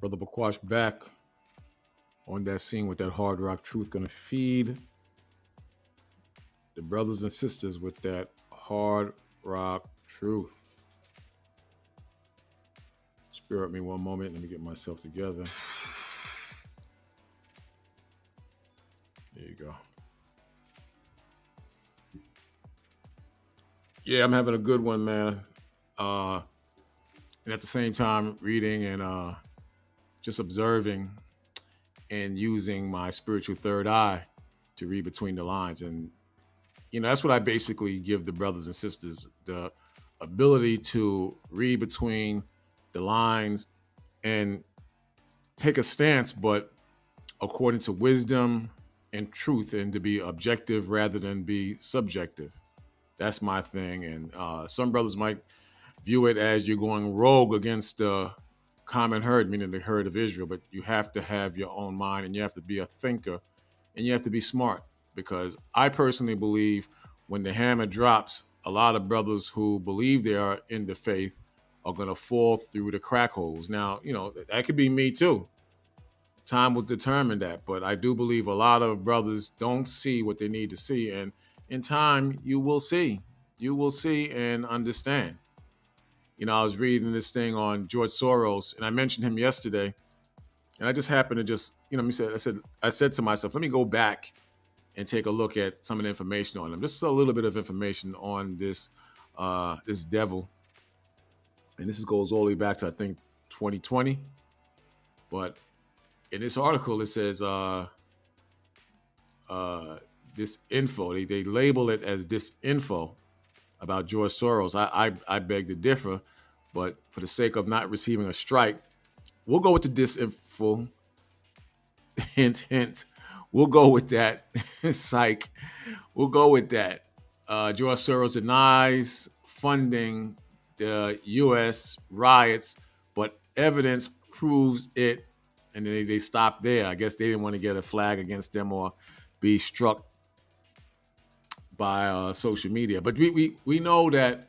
Brother Bakwash back on that scene with that hard rock truth. Gonna feed the brothers and sisters with that hard rock truth. Spare me one moment. Let me get myself together. There you go. Yeah, I'm having a good one, man. Uh, and at the same time, reading and just observing and using my spiritual third eye to read between the lines. And, that's what I basically give the brothers and sisters, the ability to read between the lines and take a stance, but according to wisdom and truth, and to be objective rather than be subjective. That's my thing. And some brothers might view it as you're going rogue against the common herd, meaning the herd of Israel, but you have to have your own mind and you have to be a thinker and you have to be smart, because I personally believe when the hammer drops, a lot of brothers who believe they are in the faith are going to fall through the crack holes. Now, that could be me too. Time will determine that, but I do believe a lot of brothers don't see what they need to see, and in time you will see. You will see and understand. I was reading this thing on George Soros, and I mentioned him yesterday, and I just happened to just, I said to myself, let me go back and take a look at some of the information on him. Just a little bit of information on this devil, and this goes all the way back to I think 2020. But in this article, it says this info. They label it as this info about George Soros. I beg to differ, but for the sake of not receiving a strike, we'll go with the disinfo. Hint, hint. We'll go with that. Psych. We'll go with that. George Soros denies funding the U.S. riots, but evidence proves it. And then they stopped there. I guess they didn't want to get a flag against them or be struck by social media. But we know that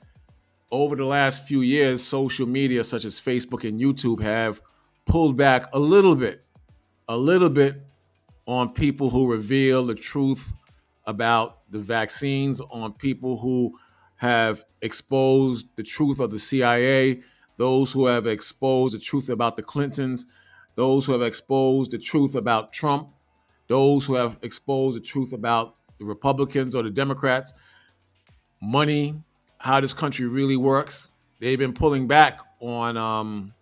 over the last few years, social media such as Facebook and YouTube have pulled back a little bit on people who reveal the truth about the vaccines, on people who have exposed the truth of the CIA, those who have exposed the truth about the Clintons, those who have exposed the truth about Trump, those who have exposed the truth about the Republicans or the Democrats, money, how this country really works. They've been pulling back on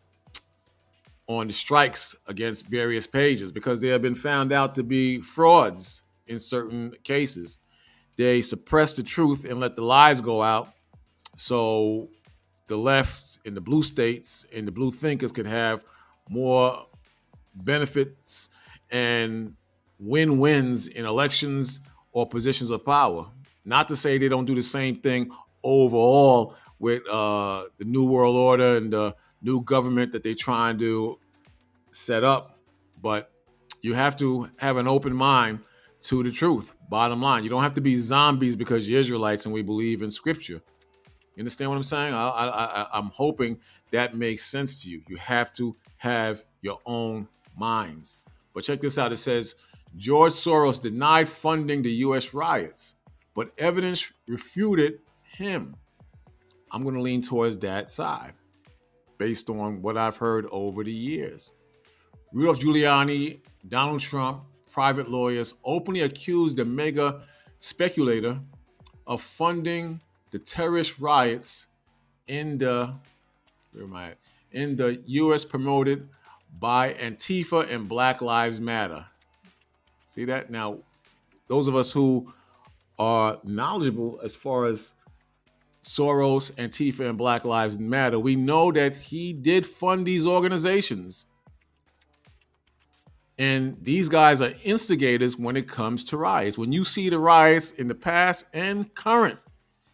the strikes against various pages because they have been found out to be frauds in certain cases. They suppress the truth and let the lies go out, so the left in the blue states and the blue thinkers could have more benefits and win-wins in elections or positions of power. Not to say they don't do the same thing overall with the New World Order and the new government that they're trying to set up, but you have to have an open mind to the truth. Bottom line, you don't have to be zombies because you're Israelites and we believe in Scripture. You understand what I'm saying? I'm hoping that makes sense to you. You have to have your own minds. But check this out. It says George Soros denied funding the U.S. riots, but evidence refuted him. I'm going to lean towards that side based on what I've heard over the years. Rudolph Giuliani, Donald Trump, private lawyers openly accused the mega speculator of funding the terrorist riots in the U.S. promoted by Antifa and Black Lives Matter. See that? Now, those of us who are knowledgeable as far as Soros, Antifa, and Black Lives Matter, we know that he did fund these organizations. And these guys are instigators when it comes to riots. When you see the riots in the past and current,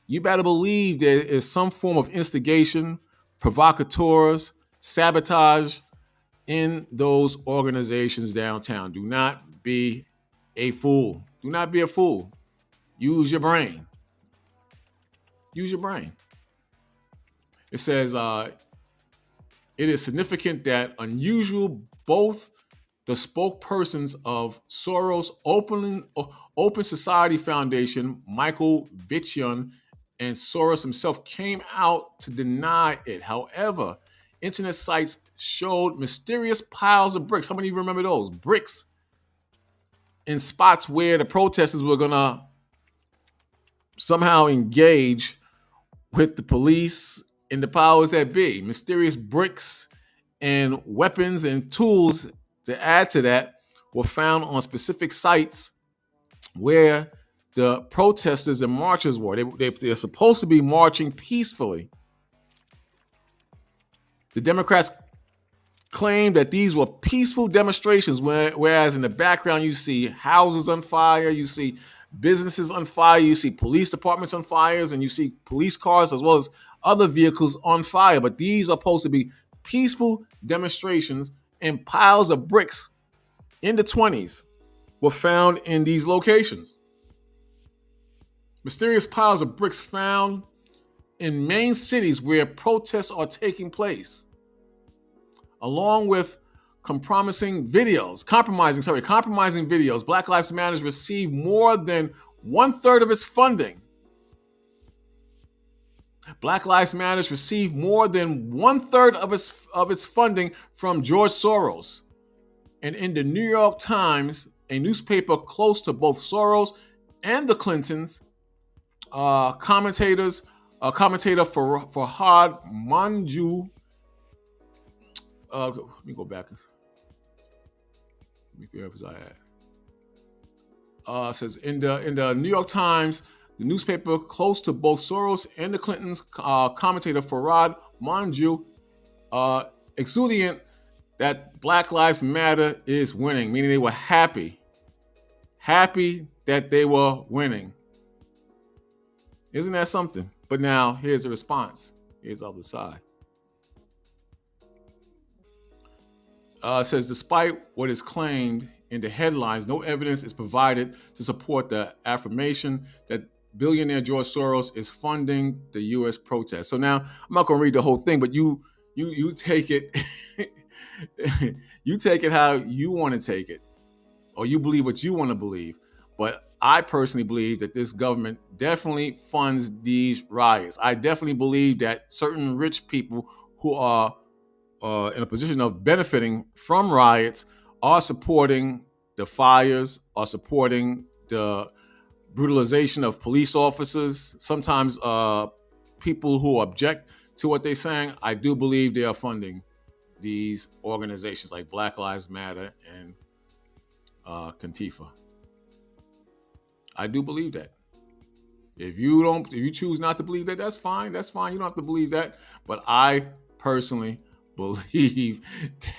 you better believe there is some form of instigation, provocateurs, sabotage in those organizations downtown. Do not be a fool. Do not be a fool. Use your brain. Use your brain. It says it is significant that unusual both the spokespersons of Soros Open Society Foundation, Michael Vityon, and Soros himself came out to deny it. However, internet sites showed mysterious piles of bricks. How many of you remember those? Bricks in spots where the protesters were going to somehow engage with the police and the powers that be. Mysterious bricks and weapons and tools to add to that were found on specific sites where the protesters and marchers were. They're supposed to be marching peacefully. The Democrats claimed that these were peaceful demonstrations, whereas in the background you see houses on fire, you see businesses on fire, you see police departments on fires, and you see police cars as well as other vehicles on fire. But these are supposed to be peaceful demonstrations, and piles of bricks in the 20s were found in these locations. Mysterious piles of bricks found in main cities where protests are taking place, along with compromising videos. Black Lives Matter received more than 1/3 of its funding. Black Lives Matter received more than 1/3 of its funding from George Soros. And in the New York Times, a newspaper close to both Soros and the Clintons, commentator Farhad Manjoo. Let me go back. Where was I at? Says in the New York Times, the newspaper close to both Soros and the Clintons, commentator Farhad Manjoo, exudiant that Black Lives Matter is winning, meaning they were happy that they were winning. Isn't that something? But now here's the response. Here's the other side. It says, despite what is claimed in the headlines, no evidence is provided to support the affirmation that billionaire George Soros is funding the U.S. protests. So now I'm not going to read the whole thing, but you take it, you take it how you want to take it, or you believe what you want to believe. But I personally believe that this government definitely funds these riots. I definitely believe that certain rich people who are in a position of benefiting from riots are supporting the fires, are supporting the brutalization of police officers. Sometimes people who object to what they're saying, I do believe they are funding these organizations like Black Lives Matter and Antifa. I do believe that. If you choose not to believe that, that's fine. That's fine. You don't have to believe that. But I personally believe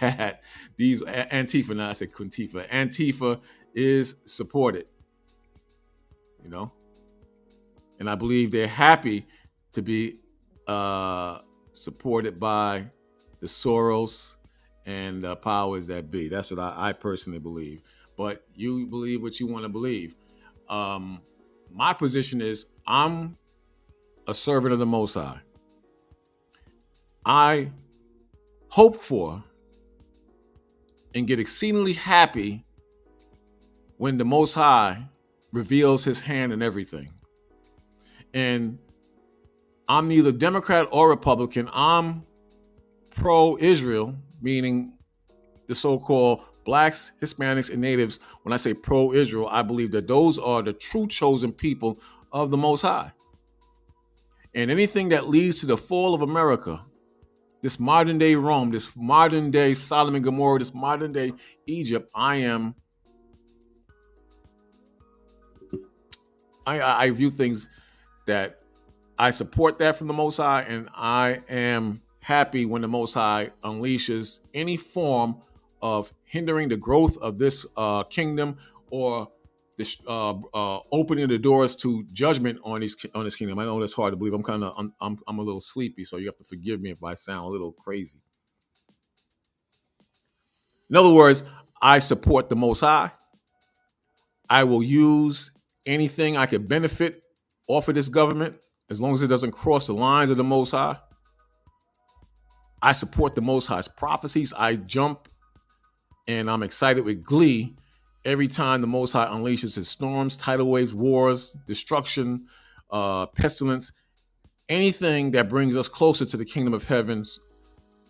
that these Antifa, now I said Antifa, Antifa is supported, and I believe they're happy to be supported by the Soros and the powers that be. That's what I personally believe. But you believe what you want to believe. My position is I'm a servant of the Most High. I hope for and get exceedingly happy when the Most High reveals his hand in everything. And I'm neither Democrat or Republican. I'm pro-Israel, meaning the so-called Blacks, Hispanics, and Natives. When I say pro-Israel, I believe that those are the true chosen people of the Most High. And anything that leads to the fall of America, this modern day Rome, this modern day Sodom and Gomorrah, this modern day Egypt, I view things that I support that from the Most High, and I am happy when the Most High unleashes any form of hindering the growth of this kingdom or this opening the doors to judgment on this kingdom. I know that's hard to believe. I'm a little sleepy, so you have to forgive me if I sound a little crazy. In other words, I support the Most High. I will use anything I could benefit off of this government as long as it doesn't cross the lines of the Most High. I support the Most High's prophecies. I jump and I'm excited with glee every time the Most High unleashes his storms, tidal waves, wars, destruction, pestilence, anything that brings us closer to the kingdom of heavens.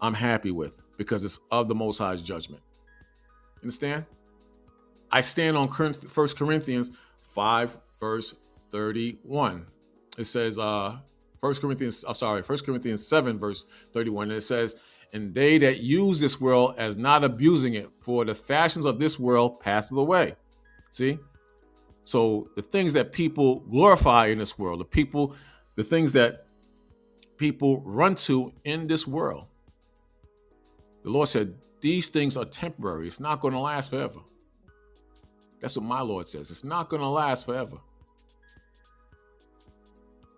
I'm happy with, because it's of the Most High's judgment. Understand? I stand on 1 Corinthians 5, verse 31. It says, 1 Corinthians 7, verse 31. And it says, and they that use this world as not abusing it, for the fashions of this world passeth away. See? So the things that people glorify in this world, the things that people run to in this world, the Lord said, these things are temporary. It's not going to last forever. That's what my Lord says. It's not going to last forever.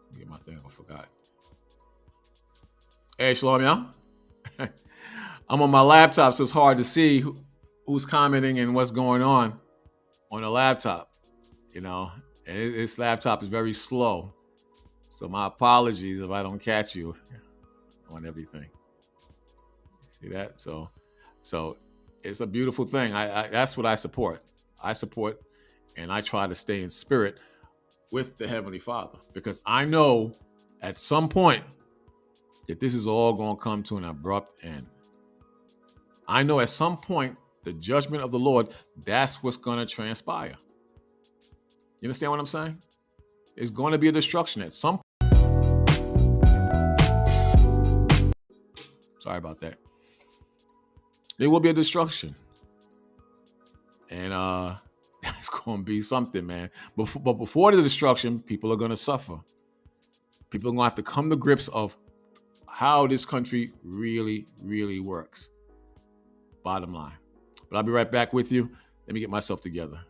Let me get my thing. I forgot. Hey, Shalom, y'all. I'm on my laptop, so it's hard to see who's commenting and what's going on the laptop. You know, and this laptop is very slow. So my apologies if I don't catch you on everything. See that? So it's a beautiful thing. I that's what I support. I support, and I try to stay in spirit with the Heavenly Father, because I know at some point that this is all going to come to an abrupt end. I know at some point the judgment of the Lord, that's what's going to transpire. You understand what I'm saying? It's going to be a destruction at some point. Sorry about that. There will be a destruction. And it's going to be something, man. But before the destruction, people are going to suffer. People are going to have to come to grips of how this country really, really works. Bottom line. But I'll be right back with you. Let me get myself together.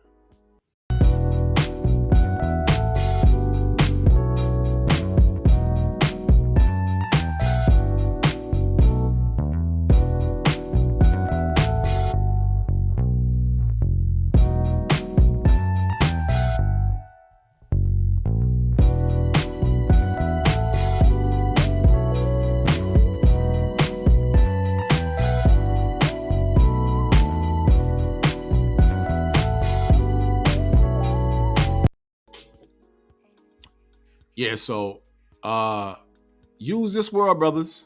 Yeah, so use this world, brothers.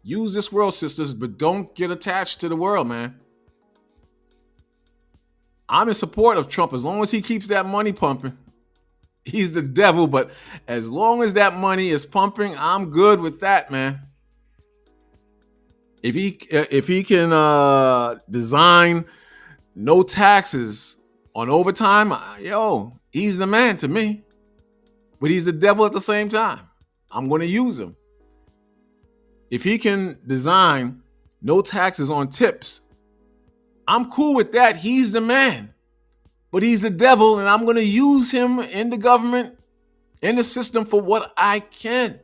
Use this world, sisters, but don't get attached to the world, man. I'm in support of Trump as long as he keeps that money pumping. He's the devil, but as long as that money is pumping, I'm good with that, man. If he can design no taxes on overtime, he's the man to me. But he's the devil at the same time. I'm going to use him. If he can design no taxes on tips, I'm cool with that. He's the man. But he's the devil, and I'm going to use him in the government, in the system, for what I can.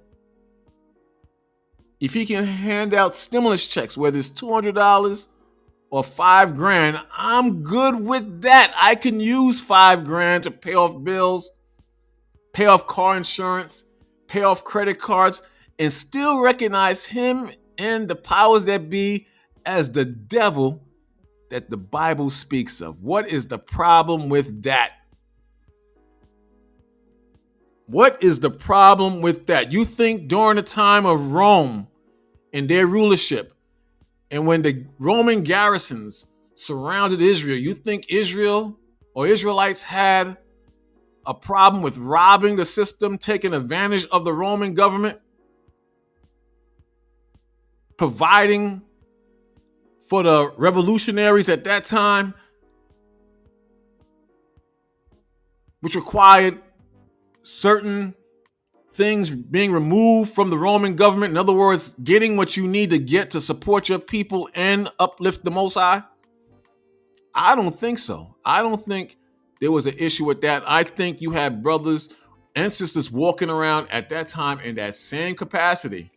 If he can hand out stimulus checks, whether it's $200 or $5,000, I'm good with that. I can use $5,000 to pay off bills, pay off car insurance, pay off credit cards, and still recognize him and the powers that be as the devil that the Bible speaks of. What is the problem with that? What is the problem with that? You think during the time of Rome and their rulership, and when the Roman garrisons surrounded Israel, you think Israel or Israelites had a problem with robbing the system, taking advantage of the Roman government, providing for the revolutionaries at that time, which required certain things being removed from the Roman government? In other words, getting what you need to get to support your people and uplift the Most High? I don't think so. I don't think there was an issue with that. I think you had brothers and sisters walking around at that time in that same capacity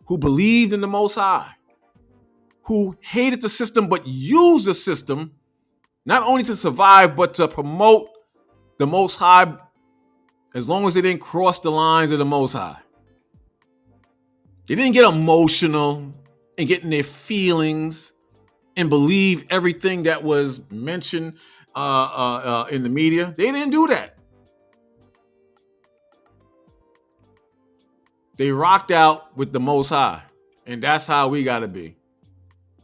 who believed in the Most High, who hated the system but used the system not only to survive but to promote the Most High, as long as they didn't cross the lines of the Most High. They didn't get emotional. and get in their feelings and believe everything that was mentioned in the media. They didn't do that. They rocked out with the Most High. And that's how we got to be.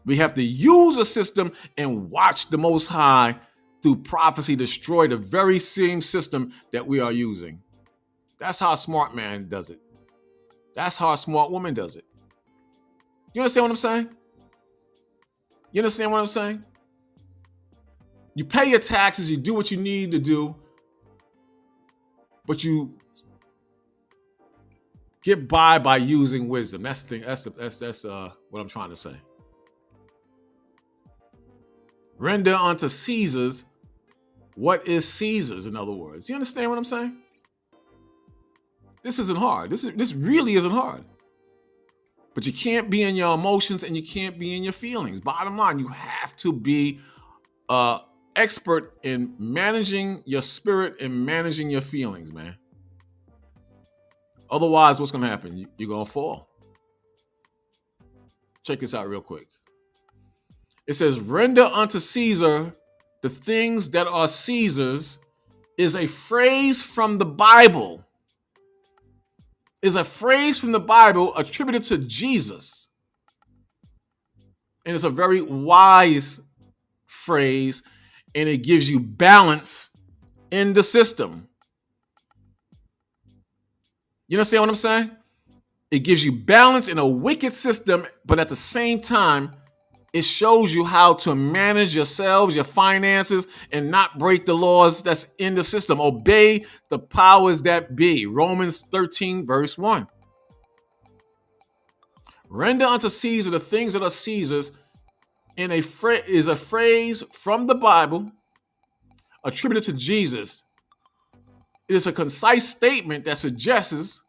We have to use a system and watch the Most High through prophecy destroy the very same system that we are using. That's how a smart man does it. That's how a smart woman does it. You understand what I'm saying? You understand what I'm saying? You pay your taxes, you do what you need to do, but you get by using wisdom. That's the thing. That's what I'm trying to say. Render unto Caesar's what is Caesar's, in other words. You understand what I'm saying? This isn't hard. This really isn't hard. But you can't be in your emotions and you can't be in your feelings. Bottom line, you have to be expert in managing your spirit and managing your feelings, man. Otherwise, what's going to happen? You're going to fall. Check this out real quick. It says, render unto Caesar the things that are Caesar's is a phrase from the Bible. Is a phrase from the Bible attributed to Jesus. And it's a very wise phrase, and it gives you balance in the system. You understand what I'm saying? It gives you balance in a wicked system, but at the same time, it shows you how to manage yourselves, your finances, and not break the laws that's in the system. Obey the powers that be. Romans 13, verse 1. Render unto Caesar the things that are Caesar's is a phrase from the Bible attributed to Jesus. It is a concise statement that suggests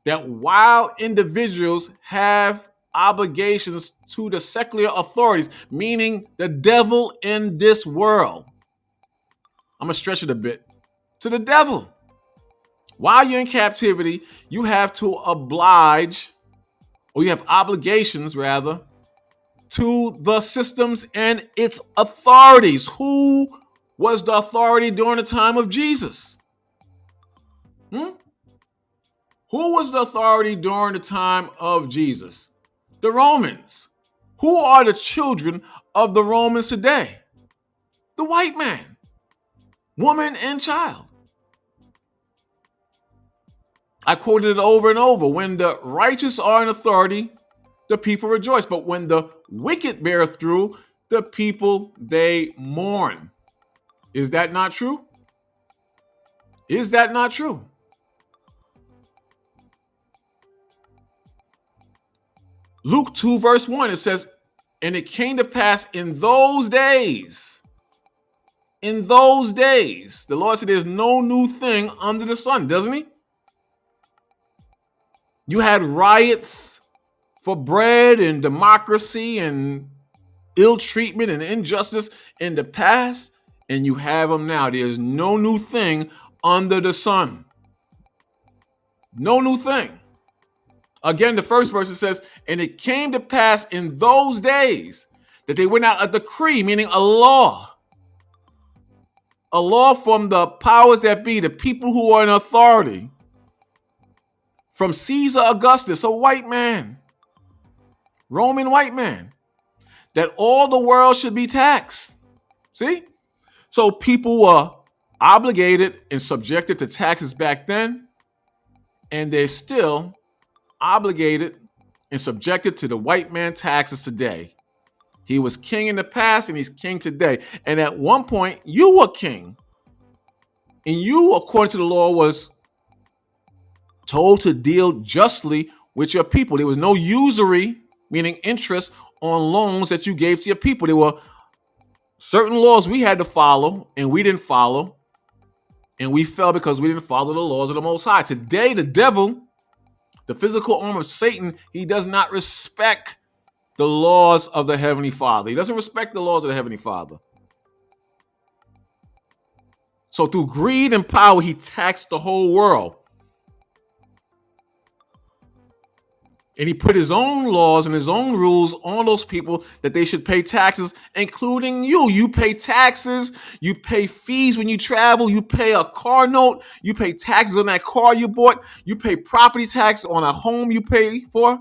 that while individuals have obligations to the secular authorities, meaning the devil in this world, I'm going to stretch it a bit, to the devil. While you're in captivity, you have to oblige, or you have obligations rather, to the systems and its authorities. Who was the authority during the time of Jesus? Who was the authority during the time of Jesus? The Romans. Who are the children of the Romans today? The white man, woman, and child. I quoted it over and over. When the righteous are in authority, the people rejoice. But when the wicked bear through, the people, they mourn. Is that not true? Is that not true? Luke 2 verse 1, it says, and it came to pass in those days, the Lord said there's no new thing under the sun, doesn't he? You had riots for bread and democracy and ill treatment and injustice in the past, and you have them now. There's no new thing under the sun. No new thing. Again, the first verse, it says, and it came to pass in those days that they went out a decree, meaning a law from the powers that be, the people who are in authority, from Caesar Augustus, a white man, Roman white man, that all the world should be taxed. See? So people were obligated and subjected to taxes back then, and they're still obligated and subjected to the white man taxes today. He was king in the past and he's king today. And at one point, you were king. And you, according to the law, was told to deal justly with your people. There was no usury, meaning interest, on loans that you gave to your people. There were certain laws we had to follow, and we didn't follow. And we fell because we didn't follow the laws of the Most High. Today, the devil, the physical arm of Satan, he does not respect the laws of the Heavenly Father. He doesn't respect the laws of the Heavenly Father. So through greed and power, he taxed the whole world. And he put his own laws and his own rules on those people that they should pay taxes, including you. You pay taxes, you pay fees when you travel, you pay a car note, you pay taxes on that car you bought, you pay property tax on a home you pay for,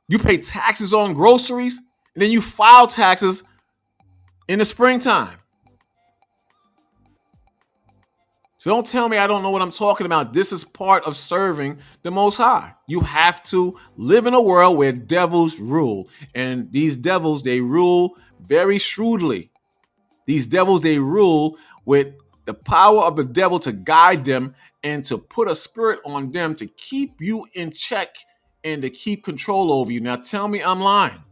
you pay taxes on groceries, and then you file taxes in the springtime. So don't tell me I don't know what I'm talking about. This is part of serving the Most High. You have to live in a world where devils rule. And these devils, they rule very shrewdly. These devils, they rule with the power of the devil to guide them and to put a spirit on them to keep you in check and to keep control over you. Now tell me I'm lying.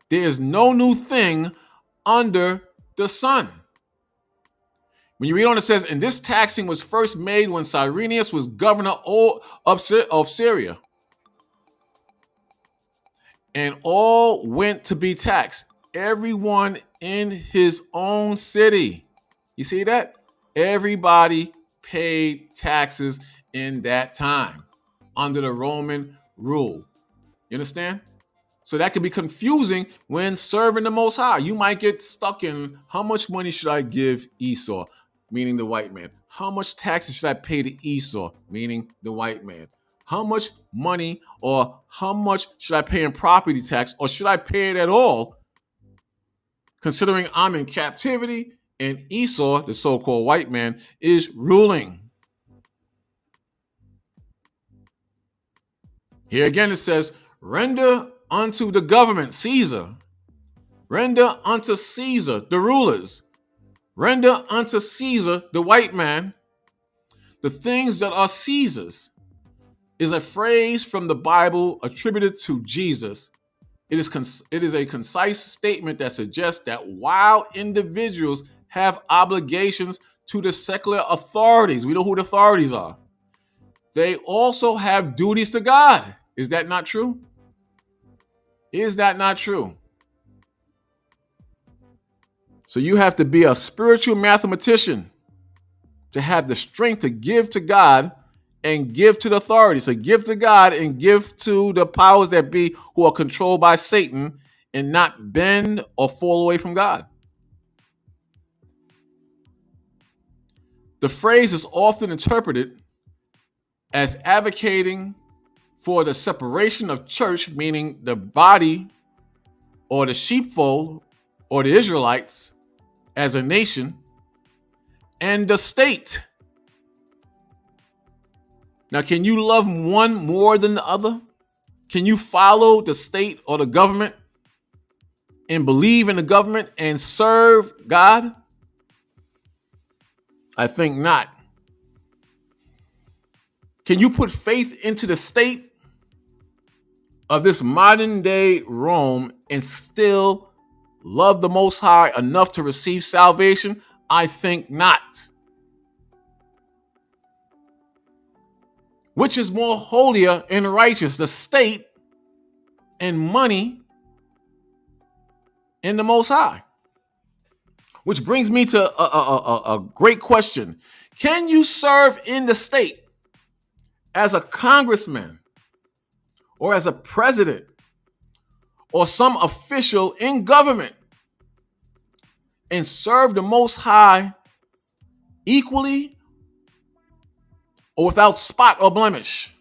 There is no new thing under the sun. When you read on, it says, and this taxing was first made when Cyrenius was governor of Syria. And all went to be taxed, everyone in his own city. You see that? Everybody paid taxes in that time under the Roman rule. You understand? So that could be confusing when serving the Most High. You might get stuck in, how much money should I give Esau, meaning the white man? How much taxes should I pay to Esau, meaning the white man? How much money or how much should I pay in property tax, or should I pay it at all, considering I'm in captivity and Esau, the so-called white man, is ruling? Here again it says, render unto the government, Caesar. Render unto Caesar, the rulers. Render unto Caesar, the white man, the things that are Caesar's. Is a phrase from the Bible attributed to Jesus. It is a concise statement that suggests that while individuals have obligations to the secular authorities, we know who the authorities are, they also have duties to God. Is that not true? Is that not true? So you have to be a spiritual mathematician to have the strength to give to God and give to the authorities, to give to God and give to the powers that be who are controlled by Satan, and not bend or fall away from God. The phrase is often interpreted as advocating for the separation of church, meaning the body or the sheepfold or the Israelites as a nation, and the state. Now, can you love one more than the other? Can you follow the state or the government and believe in the government and serve God? I think not. Can you put faith into the state of this modern day Rome and still love the Most High enough to receive salvation? I think not. Which is more holier and righteous, the state and money in the Most High? Which brings me to a great question. Can you serve in the state as a congressman or as a president or some official in government and serve the Most High equally or without spot or blemish?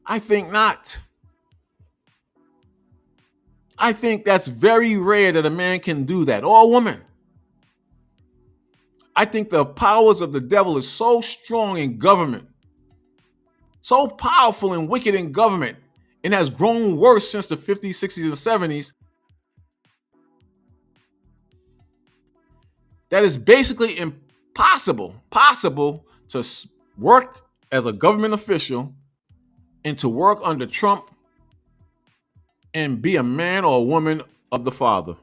I think not. I think that's very rare that a man can do that, or a woman. I think the powers of the devil is so strong in government, so powerful and wicked in government, and has grown worse since the 50s, 60s, and 70s, that it's basically possible to work as a government official and to work under Trump and be a man or a woman of the Father.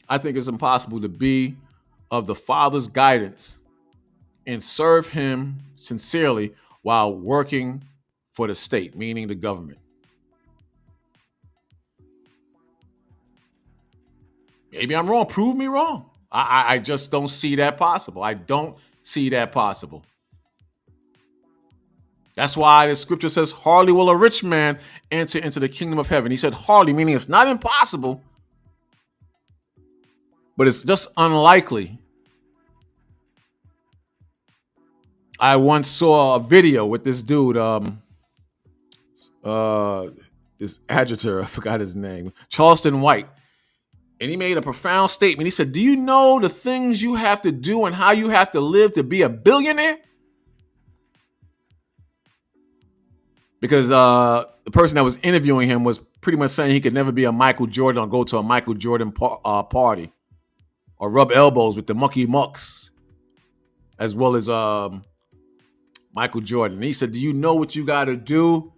I think it's impossible to be of the Father's guidance and serve him sincerely while working for the state, meaning the government. Maybe I'm wrong. Prove me wrong. I just don't see that possible. I don't see that possible. That's why the scripture says, hardly will a rich man enter into the kingdom of heaven. He said hardly, meaning it's not impossible, but it's just unlikely. I once saw a video with this dude, this agitator, I forgot his name, Charleston White. And he made a profound statement. He said, do you know the things you have to do and how you have to live to be a billionaire? Because the person that was interviewing him was pretty much saying he could never be a Michael Jordan or go to a Michael Jordan party or rub elbows with the mucky mucks as well as Michael Jordan. And he said, do you know what you got to do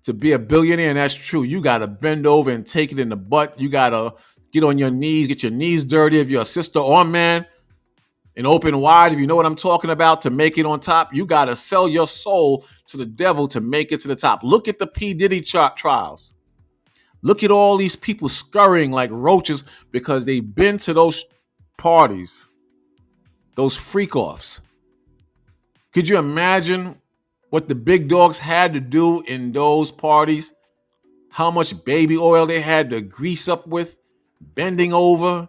to be a billionaire? And that's true. You got to bend over and take it in the butt. You got to get on your knees, get your knees dirty if you're a sister or a man, and open wide if you know what I'm talking about to make it on top. You got to sell your soul to the devil to make it to the top. Look at the P. Diddy trials. Look at all these people scurrying like roaches because they've been to those parties, those freak-offs. Could you imagine what the big dogs had to do in those parties? How much baby oil they had to grease up with, bending over,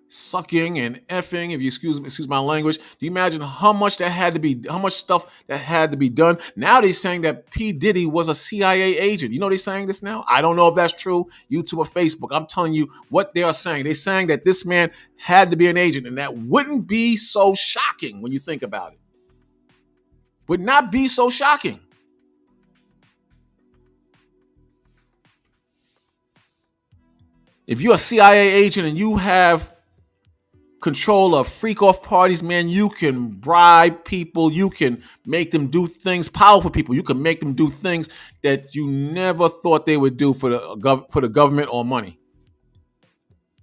sucking and effing, if you excuse my language. Do you imagine how much stuff that had to be done? Now they're saying that P. Diddy was a CIA agent. You know they're saying this now? I don't know if that's true, YouTube or Facebook. I'm telling you what they are saying. They're saying that this man had to be an agent, and that wouldn't be so shocking when you think about it. Would not be so shocking. If you're a CIA agent and you have control of freak-off parties, man, you can bribe people. You can make them do things, powerful people. You can make them do things that you never thought they would do for the government or money.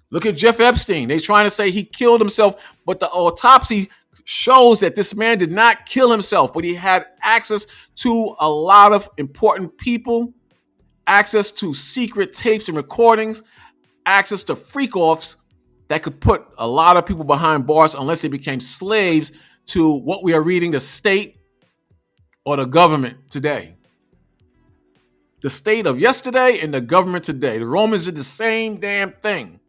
Look at Jeff Epstein. They're trying to say he killed himself, but the autopsy shows that this man did not kill himself, but he had access to a lot of important people, access to secret tapes and recordings, access to freak-offs that could put a lot of people behind bars unless they became slaves to what we are reading, the state or the government today. The state of yesterday and the government today. The Romans did the same damn thing.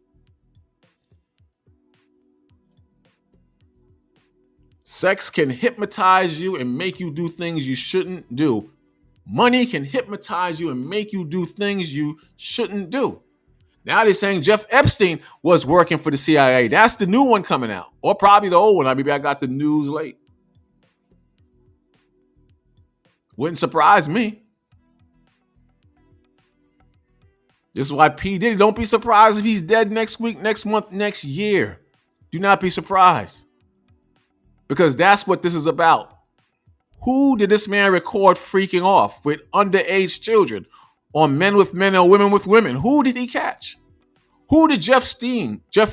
Sex can hypnotize you and make you do things you shouldn't do. Money can hypnotize you and make you do things you shouldn't do. Now they're saying Jeff Epstein was working for the CIA. That's the new one coming out. Or probably the old one. Maybe I got the news late. Wouldn't surprise me. This is why P. Diddy, don't be surprised if he's dead next week, next month, next year. Do not be surprised. Because that's what this is about. Who did this man record freaking off with underage children? Or men with men or women with women? Who did he catch? Who did Jeff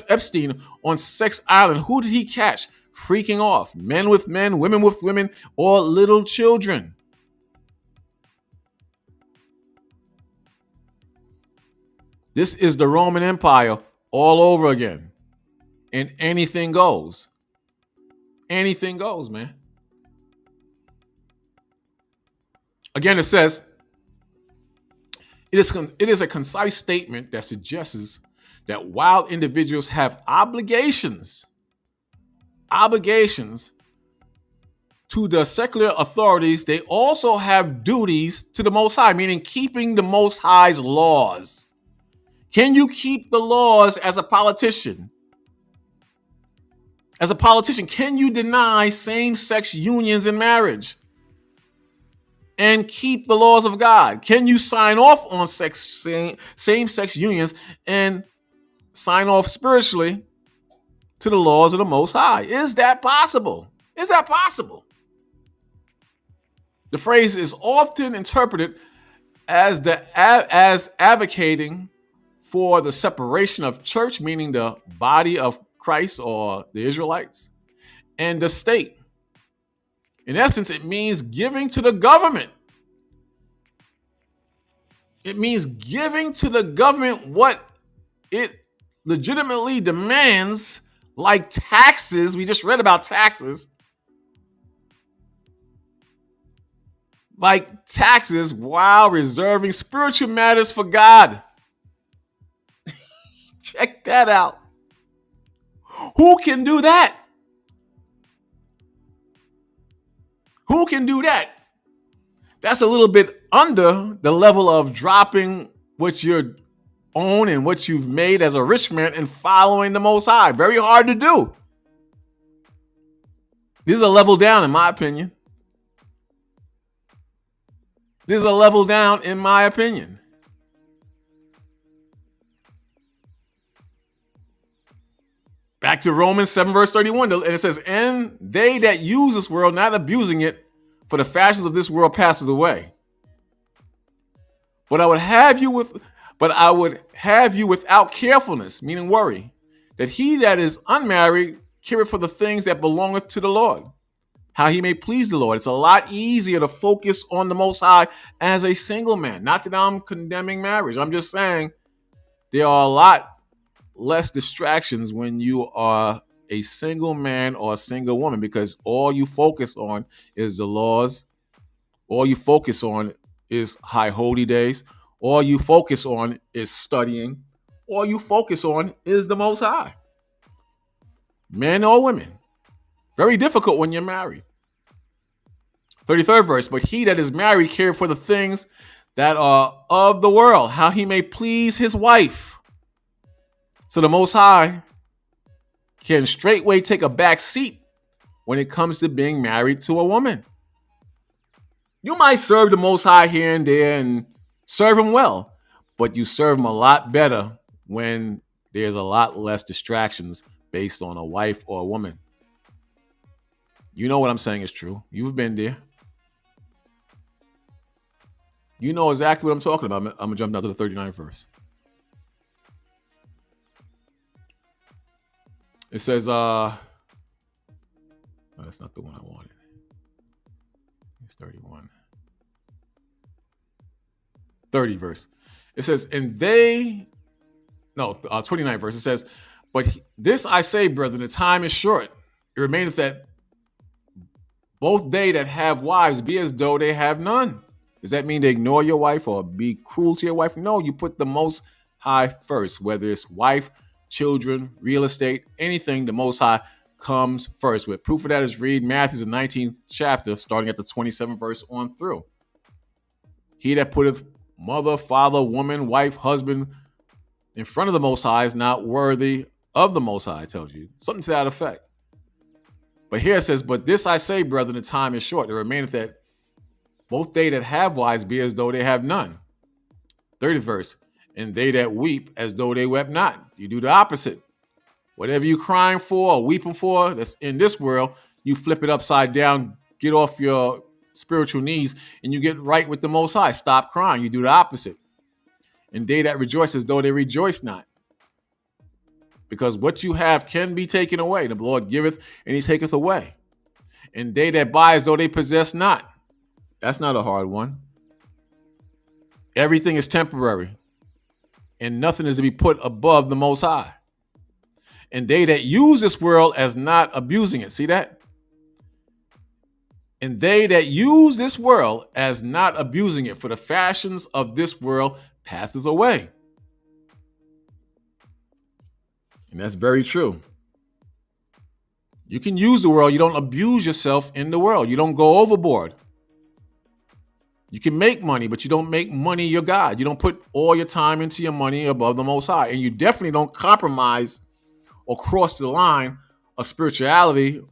Epstein on Sex Island, who did he catch freaking off? Men with men, women with women, or little children? This is the Roman Empire all over again. And anything goes. Anything goes, man. Again, it says, it is a concise statement that suggests that while individuals have obligations to the secular authorities, they also have duties to the Most High, meaning keeping the Most High's laws. Can you keep the laws as a politician? As a politician, can you deny same-sex unions in marriage and keep the laws of God? Can you sign off on same-sex unions and sign off spiritually to the laws of the Most High? Is that possible? Is that possible? The phrase is often interpreted as advocating for the separation of church, meaning the body of Christ or the Israelites, and the state. In essence, it means giving to the government. It means giving to the government what it legitimately demands, like taxes. We just read about taxes. like taxes while reserving spiritual matters for God. Check that out. Who can do that? Who can do that? That's a little bit under the level of dropping what you own and what you've made as a rich man and following the Most High. Very hard to do. This is a level down, in my opinion. This is a level down, in my opinion. Back to Romans 7, verse 31. And it says, and they that use this world, not abusing it, for the fashions of this world passes away. But I would have you without carefulness, meaning worry, that he that is unmarried careth for the things that belongeth to the Lord, how he may please the Lord. It's a lot easier to focus on the Most High as a single man. Not that I'm condemning marriage. I'm just saying there are a lot less distractions when you are a single man or a single woman, because all you focus on is the laws. All you focus on is high holy days. All you focus on is studying. All you focus on is the Most High. Men or women. Very difficult when you're married. 33rd verse, but he that is married careth for the things that are of the world, how he may please his wife. So the Most High can straightway take a back seat when it comes to being married to a woman. You might serve the Most High here and there and serve him well, but you serve him a lot better when there's a lot less distractions based on a wife or a woman. You know what I'm saying is true. You've been there. You know exactly what I'm talking about. I'm going to jump down to the 39th verse. It says, no, that's not the one I wanted. It's 31. 30 verse. It says, 29th verse. It says, but this I say, brethren, the time is short. It remaineth that both they that have wives be as though they have none. Does that mean to ignore your wife or be cruel to your wife? No, you put the Most High first, whether it's wife, children, real estate, anything, the Most High comes first. With proof of that is read Matthew, the 19th chapter, starting at the 27th verse on through. He that putteth mother, father, woman, wife, husband in front of the Most High is not worthy of the Most High, tells you. Something to that effect. But here it says, but this I say, brethren, the time is short. It remaineth that both they that have wives be as though they have none. 30th verse. And they that weep as though they wept not. You do the opposite. Whatever you're crying for or weeping for that's in this world, you flip it upside down, get off your spiritual knees, and you get right with the Most High. Stop crying. You do the opposite. And they that rejoice as though they rejoice not. Because what you have can be taken away. The Lord giveth and he taketh away. And they that buy as though they possess not. That's not a hard one. Everything is temporary. And nothing is to be put above the Most High. And they that use this world as not abusing it. See that? And they that use this world as not abusing it, for the fashions of this world passes away. And that's very true. You can use the world. You don't abuse yourself in the world. You don't go overboard. You can make money, but you don't make money your God. You don't put all your time into your money above the Most High. And you definitely don't compromise or cross the line of spirituality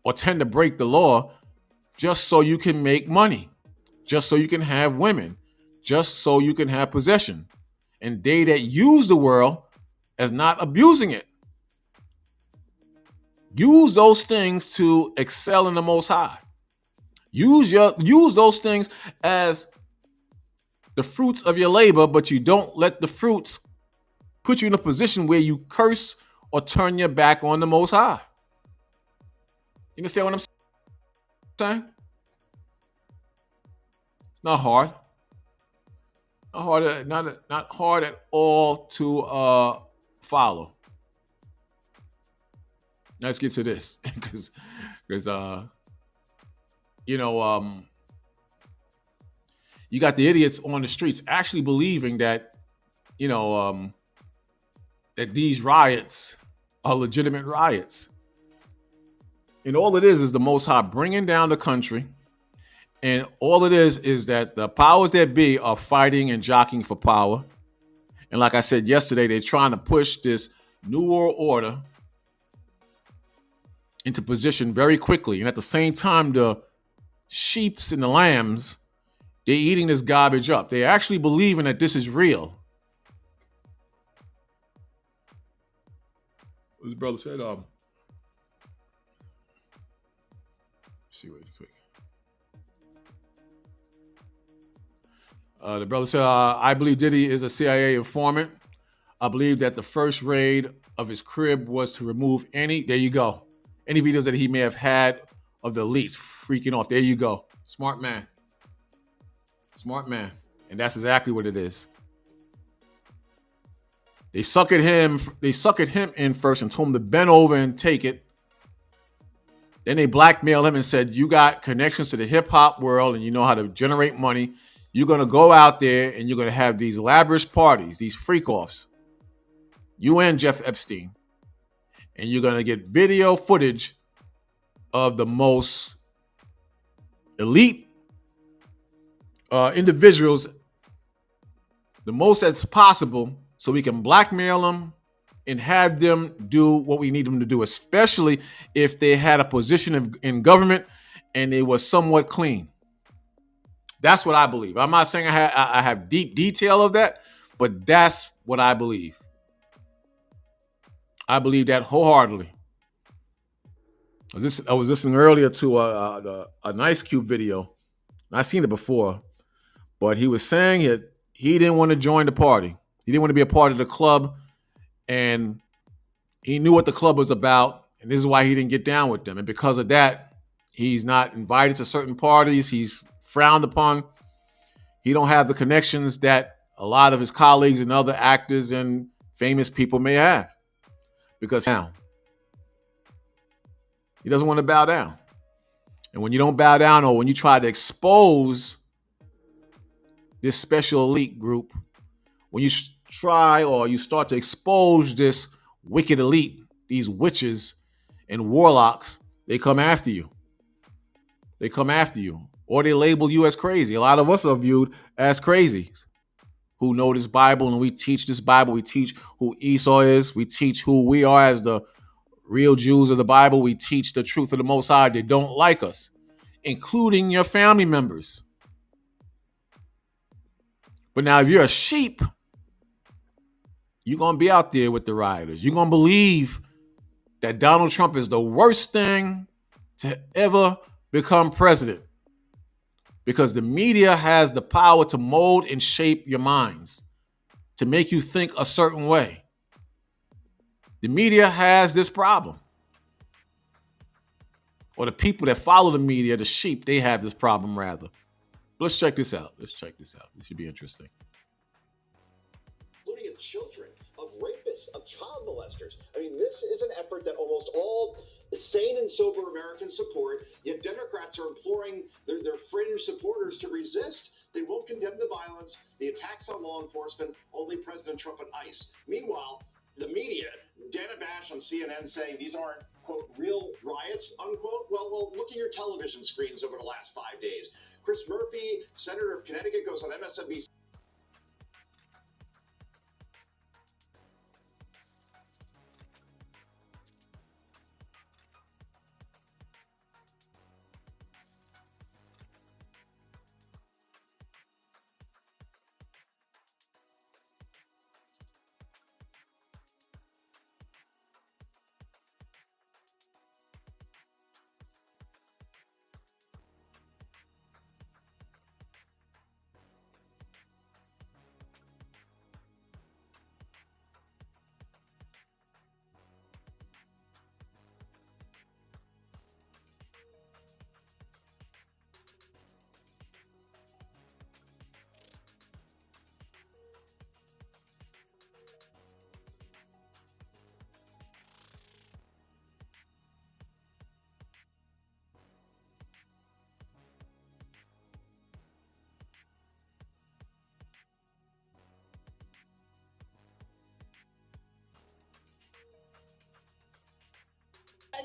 or tend to break the law just so you can make money, just so you can have women, just so you can have possession. And they that use the world as not abusing it. Use those things to excel in the Most High. Use those things as the fruits of your labor, but you don't let the fruits put you in a position where you curse or turn your back on the Most High. You understand what I'm saying? It's not hard. Not hard at all to follow. Let's get to this because you got the idiots on the streets actually believing that, that these riots are legitimate riots. And all it is the Most High bringing down the country. And all it is that the powers that be are fighting and jockeying for power. And like I said yesterday, they're trying to push this New World Order into position very quickly. And at the same time, the sheeps and the lambs, they're eating this garbage up. They're actually believing that this is real. What his brother said, see real quick. The brother said, I believe Diddy is a CIA informant. I believe that the first raid of his crib was to remove any videos that he may have had of the elites freaking off. There you go. Smart man. Smart man. And that's exactly what it is. They suckered him in first and told him to bend over and take it. Then they blackmailed him and said, you got connections to the hip hop world and you know how to generate money. You're going to go out there and you're going to have these lavish parties, these freak-offs. You and Jeff Epstein. And you're going to get video footage of the most elite individuals, the most as possible, so we can blackmail them and have them do what we need them to do, especially if they had a position in government and they were somewhat clean. That's what I believe. I'm not saying I have deep detail of that, but that's what I believe. I believe that wholeheartedly. I was listening earlier to an Ice Cube video. I've seen it before, but he was saying he didn't want to join the party. He didn't want to be a part of the club, and he knew what the club was about, and this is why he didn't get down with them. And because of that, he's not invited to certain parties. He's frowned upon. He don't have the connections that a lot of his colleagues and other actors and famous people may have. Because now, he doesn't want to bow down. And when you don't bow down, or when you try to expose this special elite group, when you try or you start to expose this wicked elite, these witches and warlocks, they come after you. They come after you. Or they label you as crazy. A lot of us are viewed as crazies who know this Bible, and we teach this Bible. We teach who Esau is. We teach who we are as the real Jews of the Bible. We teach the truth of the Most High. They don't like us, including your family members. But now if you're a sheep, you're going to be out there with the rioters. You're going to believe that Donald Trump is the worst thing to ever become president. Because the media has the power to mold and shape your minds, to make you think a certain way. The media has this problem. Or the people that follow the media, the sheep, they have this problem rather. Let's check this out. This should be interesting. Including of children, of rapists, of child molesters. I mean, this is an effort that almost all sane and sober Americans support, yet Democrats are imploring their fringe supporters to resist. They won't condemn the violence, the attacks on law enforcement, only President Trump and ICE. Meanwhile, the media, Dana Bash on CNN saying these aren't, quote, real riots, unquote. Well, look at your television screens over the last 5 days. Chris Murphy, Senator of Connecticut, goes on MSNBC.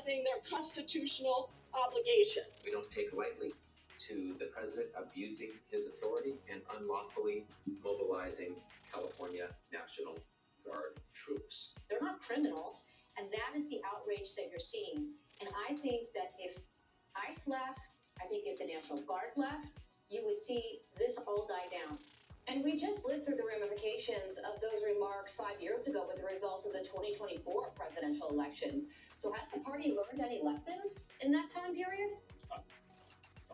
Their constitutional obligation. We don't take lightly to the president abusing his authority and unlawfully mobilizing California National Guard troops. They're not criminals, and that is the outrage that you're seeing. And I think that if ICE left, I think if the National Guard left, you would see this all die down. And we just lived through the ramifications of those remarks 5 years ago with the results of the 2024 presidential elections. So has the party learned any lessons in that time period?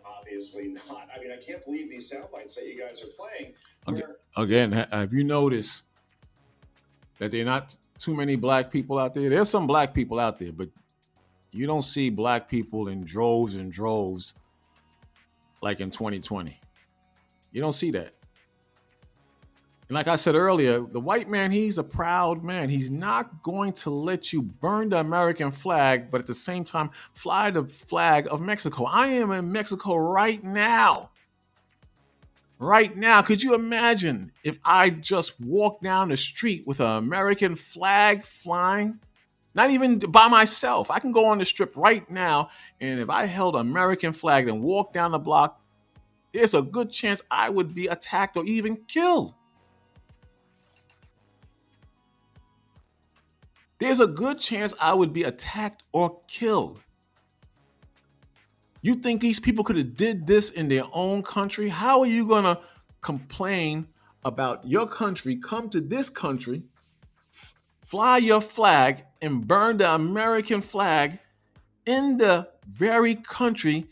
Obviously not. I mean, I can't believe these sound bites that you guys are playing. Again, have you noticed that there are not too many black people out there? There's some black people out there, but you don't see black people in droves and droves like in 2020. You don't see that. And like I said earlier, the white man, he's a proud man. He's not going to let you burn the American flag, but at the same time, fly the flag of Mexico. I am in Mexico right now. Right now. Could you imagine if I just walked down the street with an American flag flying? Not even by myself. I can go on the strip right now, and if I held an American flag and walked down the block, there's a good chance I would be attacked or even killed. There's a good chance I would be attacked or killed. You think these people could have did this in their own country? How are you going to complain about your country, come to this country, fly your flag, and burn the American flag in the very country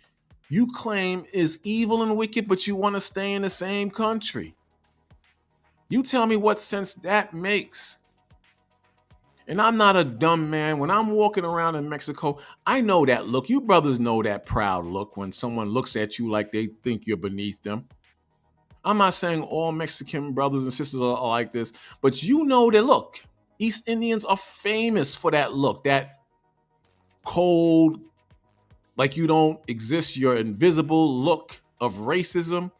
you claim is evil and wicked, but you want to stay in the same country? You tell me what sense that makes. And I'm not a dumb man. When I'm walking around in Mexico, I know that look. You brothers know that proud look when someone looks at you like they think you're beneath them. I'm not saying all Mexican brothers and sisters are like this, but you know that look. East Indians are famous for that look, that cold, like you don't exist, you're invisible look of racism.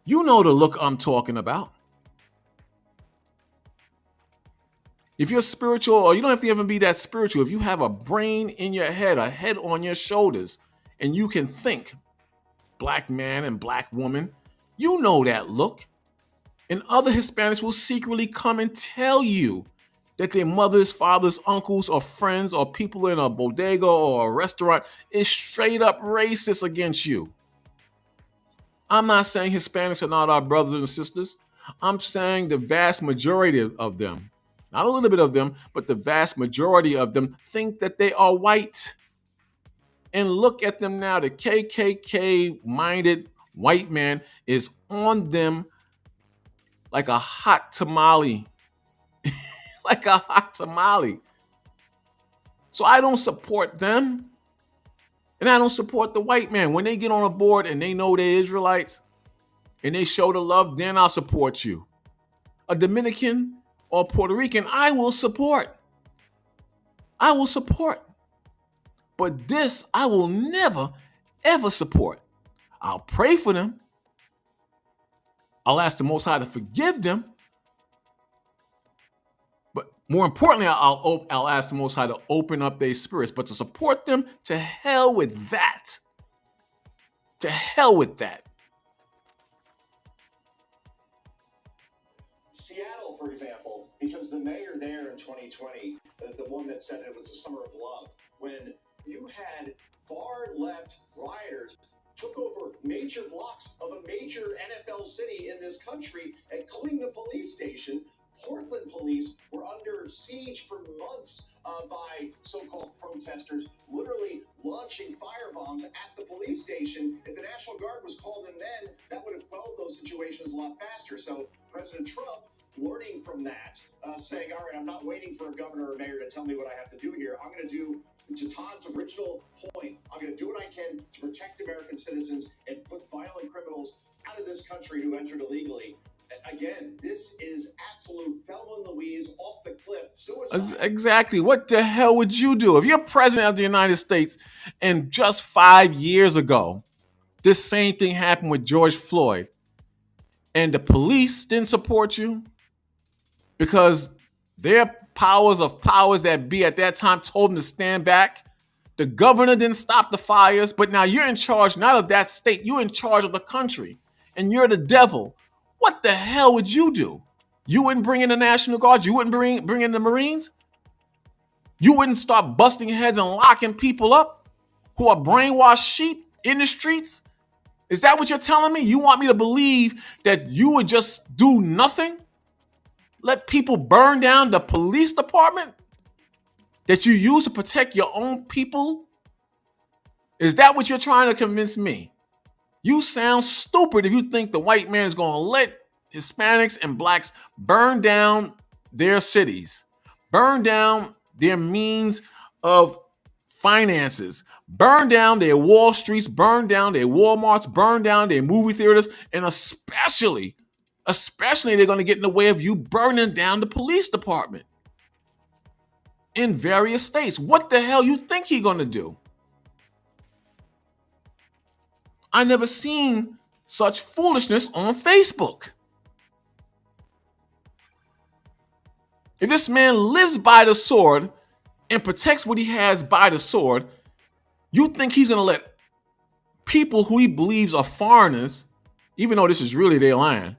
You know the look I'm talking about. If you're spiritual, or you don't have to even be that spiritual, if you have a brain in your head, a head on your shoulders, and you can think, black man and black woman, you know that look. And other Hispanics will secretly come and tell you that their mothers, fathers, uncles, or friends, or people in a bodega or a restaurant is straight up racist against you. I'm not saying Hispanics are not our brothers and sisters. I'm saying the vast majority of them, not a little bit of them, but the vast majority of them think that they are white. And look at them now. The KKK-minded white man is on them like a hot tamale. Like a hot tamale. So I don't support them. And I don't support the white man. When they get on a board and they know they're Israelites and they show the love, then I'll support you. A Dominican or Puerto Rican, I will support. I will support. But this, I will never, ever support. I'll pray for them. I'll ask the Most High to forgive them. But more importantly, I'll ask the Most High to open up their spirits. But to support them, to hell with that. To hell with that. Seattle, for example, because the mayor there in 2020, the one that said it was a summer of love, when you had far-left rioters took over major blocks of a major NFL city in this country, including the police station. Portland police were under siege for months by so-called protesters, literally launching firebombs at the police station. If the National Guard was called in then, that would have quelled those situations a lot faster. So President Trump, learning from that, saying, all right, I'm not waiting for a governor or mayor to tell me what I have to do here. I'm going to do, to Todd's original point, I'm going to do what I can to protect American citizens and put violent criminals out of this country who entered illegally. Again, this is absolute Thelma and Louise off the cliff suicide. Exactly. What the hell would you do if you're president of the United States and just 5 years ago, this same thing happened with George Floyd and the police didn't support you because their powers that be at that time told them to stand back? The governor didn't stop the fires, but now you're in charge not of that state, you're in charge of the country, and you're the devil. What the hell would you do? You wouldn't bring in the National Guard? You wouldn't bring in the Marines? You wouldn't start busting heads and locking people up who are brainwashed sheep in the streets? Is that what you're telling me? You want me to believe that you would just do nothing? Let people burn down the police department that you use to protect your own people? Is that what you're trying to convince me? You sound stupid if you think the white man is going to let Hispanics and blacks burn down their cities, burn down their means of finances, burn down their Wall Streets, burn down their Walmarts, burn down their movie theaters, and especially they're going to get in the way of you burning down the police department in various states. What the hell you think he's going to do? I never seen such foolishness on Facebook. If this man lives by the sword and protects what he has by the sword, you think he's going to let people who he believes are foreigners, even though this is really their land,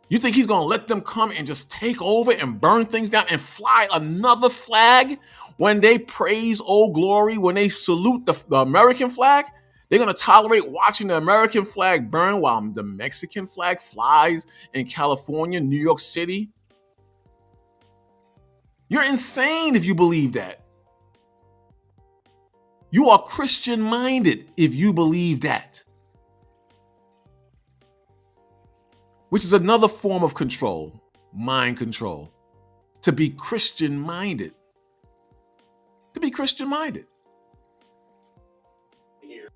you think he's going to let them come and just take over and burn things down and fly another flag when they praise Old Glory, when they salute the American flag? They're going to tolerate watching the American flag burn while the Mexican flag flies in California, New York City? You're insane if you believe that. You are Christian-minded if you believe that. Which is another form of control, mind control. To be Christian-minded. To be Christian-minded. Here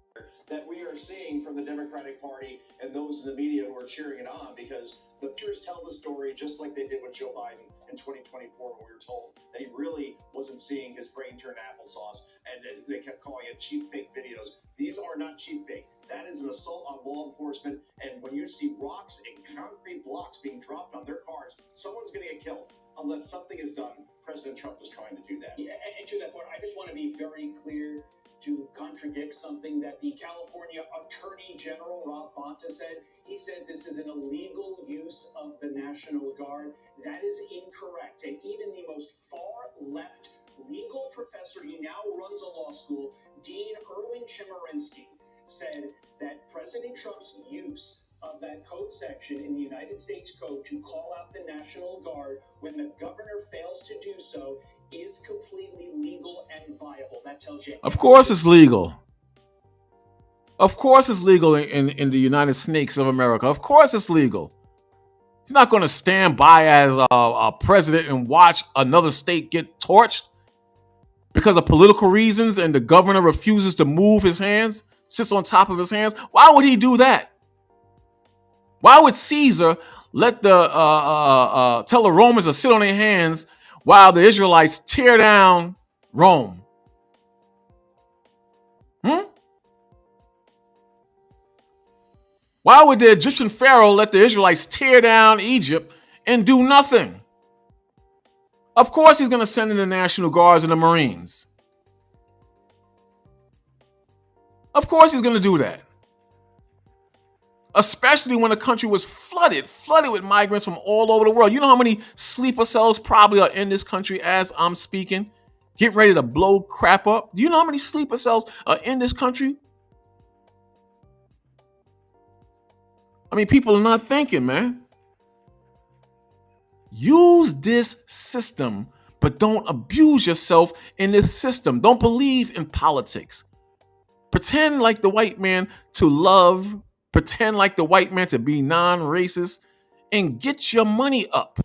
that we are seeing from the Democratic Party and those in the media who are cheering it on, because the pictures tell the story just like they did with Joe Biden in 2024, when we were told that he really wasn't seeing his brain turn applesauce, and they kept calling it cheap fake videos. These are not cheap fake. That is an assault on law enforcement, and when you see rocks and concrete blocks being dropped on their cars, someone's going to get killed unless something is done. President Trump was trying to do that. Yeah, and to that point, I just want to be very clear to contradict something that the California Attorney General, Rob Bonta, said. He said this is an illegal use of the National Guard. That is incorrect. And even the most far-left legal professor, he now runs a law school, Dean Erwin Chemerinsky, said that President Trump's use of that code section in the United States Code to call out the National Guard when the governor fails to do so is completely legal and viable. That tells you. Of course it's legal. Of course it's legal in the United Snakes of America. Of course it's legal. He's not going to stand by as a president and watch another state get torched because of political reasons and the governor refuses to move his hands, sits on top of his hands. Why would he do that? Why would Caesar let tell the Romans to sit on their hands while the Israelites tear down Rome? Why would the Egyptian Pharaoh let the Israelites tear down Egypt and do nothing? Of course he's going to send in the National Guards and the Marines. Of course he's going to do that. Especially when the country was flooded with migrants from all over the world. You know how many sleeper cells probably are in this country as I'm speaking, getting ready to blow crap up? Do you know how many sleeper cells are in this country? I mean, people are not thinking, man. Use this system, but don't abuse yourself in this system. Don't believe in politics. Pretend like the white man to love. Pretend like the white man to be non-racist and get your money up.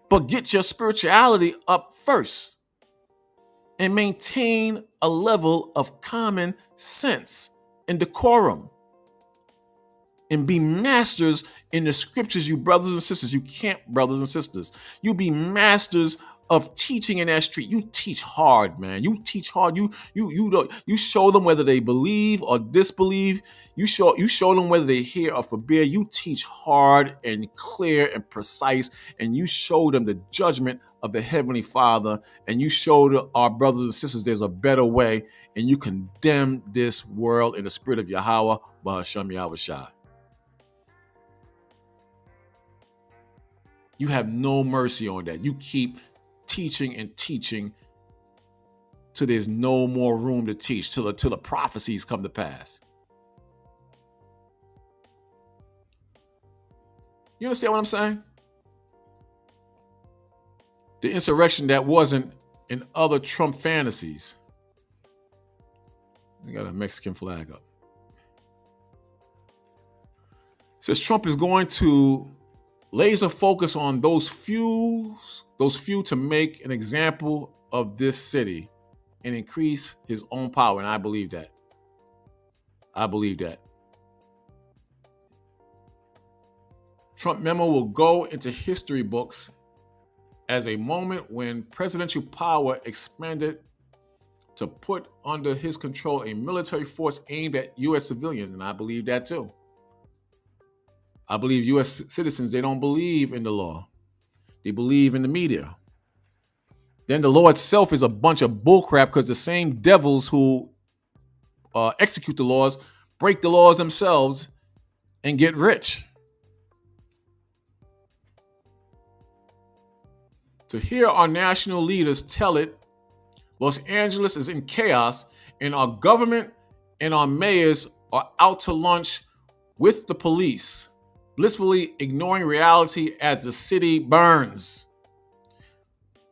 But get your spirituality up first and maintain a level of common sense and decorum. And be masters in the scriptures, you brothers and sisters, you camp brothers and sisters. You be masters of teaching in that street. You teach hard, man. You teach hard. You show them whether they believe or disbelieve. You show them whether they hear or forbear. You teach hard and clear and precise, and you show them the judgment of the Heavenly Father, and you show to our brothers and sisters there's a better way, and you condemn this world in the spirit of Yahweh, Bahashem Yahweh Shai. You have no mercy on that. You keep teaching and teaching till there's no more room to teach, till the prophecies come to pass. You understand what I'm saying? The insurrection that wasn't in other Trump fantasies. We got a Mexican flag up. It says Trump is going to laser focus on those few to make an example of this city and increase his own power. And I believe that. I believe that. Trump memo will go into history books as a moment when presidential power expanded to put under his control a military force aimed at U.S. civilians. And I believe that too. I believe U.S. citizens, they don't believe in the law. They believe in the media. Then the law itself is a bunch of bullcrap because the same devils who execute the laws break the laws themselves and get rich. To hear our national leaders tell it, Los Angeles is in chaos and our government and our mayors are out to lunch with the police, blissfully ignoring reality as the city burns.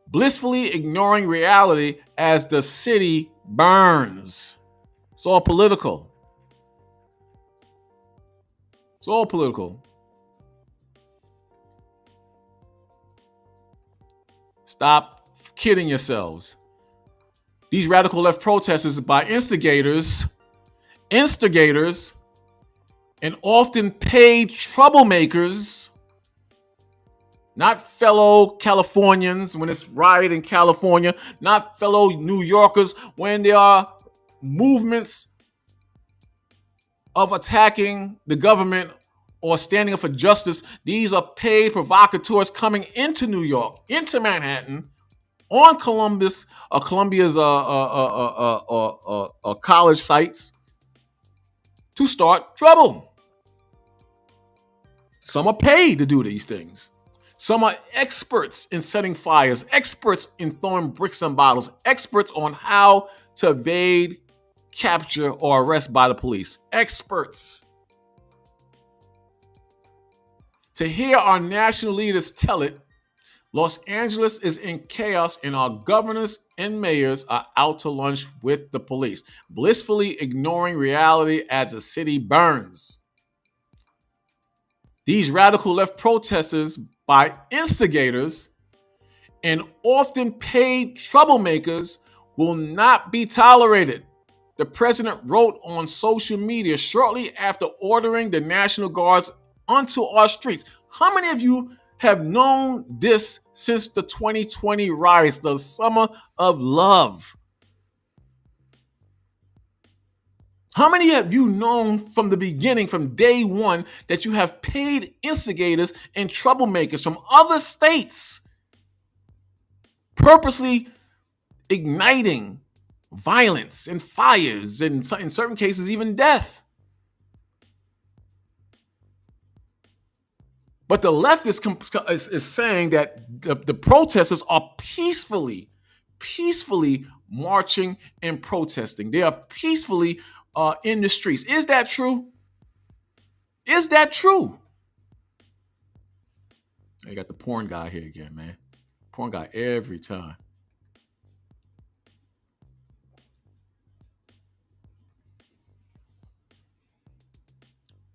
Blissfully ignoring reality as the city burns. It's all political. It's all political. Stop kidding yourselves. These radical left protesters by instigators, and often paid troublemakers, not fellow Californians when it's riot in California, not fellow New Yorkers when there are movements of attacking the government or standing up for justice. These are paid provocateurs coming into New York, into Manhattan, on Columbia's college sites to start trouble. Some are paid to do these things. Some are experts in setting fires, experts in throwing bricks and bottles, experts on how to evade capture or arrest by the police. Experts. To hear our national leaders tell it, Los Angeles is in chaos and our governors and mayors are out to lunch with the police, blissfully ignoring reality as the city burns. These radical left protesters by instigators and often paid troublemakers will not be tolerated. The president wrote on social media shortly after ordering the National Guards onto our streets. How many of you have known this since the 2020 riots, the summer of love? How many have you known from the beginning, from day one, that you have paid instigators and troublemakers from other states purposely igniting violence and fires and in certain cases even death? But the left is saying that the protesters are peacefully marching and protesting. They are peacefully in the streets. Is that true? Is that true? You got the porn guy here again, man. Porn guy every time.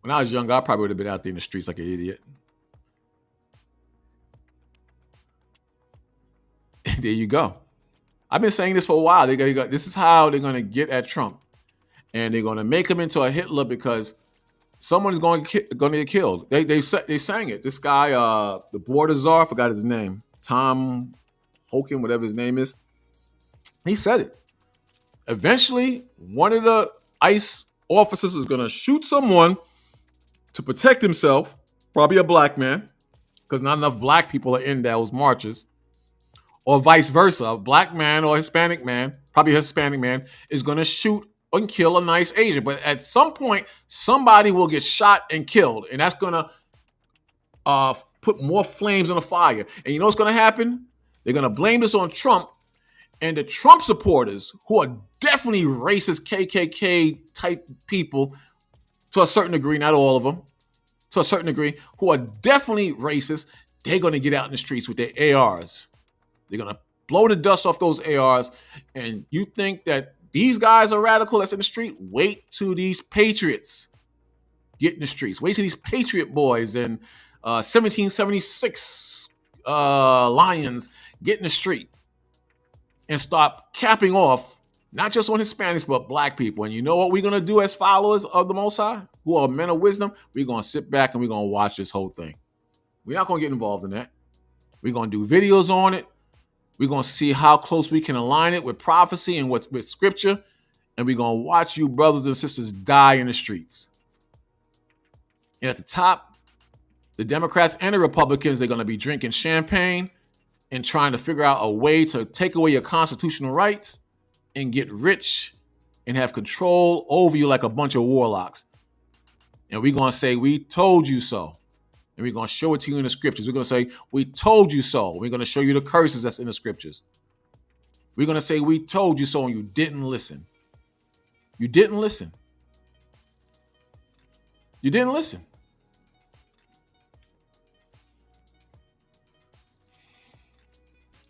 When I was younger, I probably would have been out there in the streets like an idiot. There you go. I've been saying this for a while. This is how they're going to get at Trump. And they're going to make him into a Hitler because someone is going to get killed. They sang it. This guy, the border czar, I forgot his name. Tom Hoken, whatever his name is. He said it. Eventually, one of the ICE officers is going to shoot someone to protect himself, probably a black man, because not enough black people are in those marches. or vice versa. A black man or Hispanic man, probably a Hispanic man, is going to shoot and kill a nice Asian. But at some point, somebody will get shot and killed, and that's going to put more flames on the fire. And you know what's going to happen? They're going to blame this on Trump, and the Trump supporters, who are definitely racist KKK type people to a certain degree, not all of them, to a certain degree, who are definitely racist, they're going to get out in the streets with their ARs. They're going to blow the dust off those ARs. And you think that these guys are radical that's in the street? Wait till these patriots get in the streets. Wait till these patriot boys and 1776 Lions get in the street and stop capping off not just on Hispanics, but black people. And you know what we're going to do as followers of the Most High, who are men of wisdom? We're going to sit back and we're going to watch this whole thing. We're not going to get involved in that. We're going to do videos on it. We're going to see how close we can align it with prophecy and with scripture. And we're going to watch you brothers and sisters die in the streets. And at the top, the Democrats and the Republicans, they're going to be drinking champagne and trying to figure out a way to take away your constitutional rights and get rich and have control over you like a bunch of warlocks. And we're going to say, we told you so. And we're going to show it to you in the scriptures. We're going to say, we told you so. We're going to show you the curses that's in the scriptures. We're going to say, we told you so, and you didn't listen. You didn't listen. You didn't listen.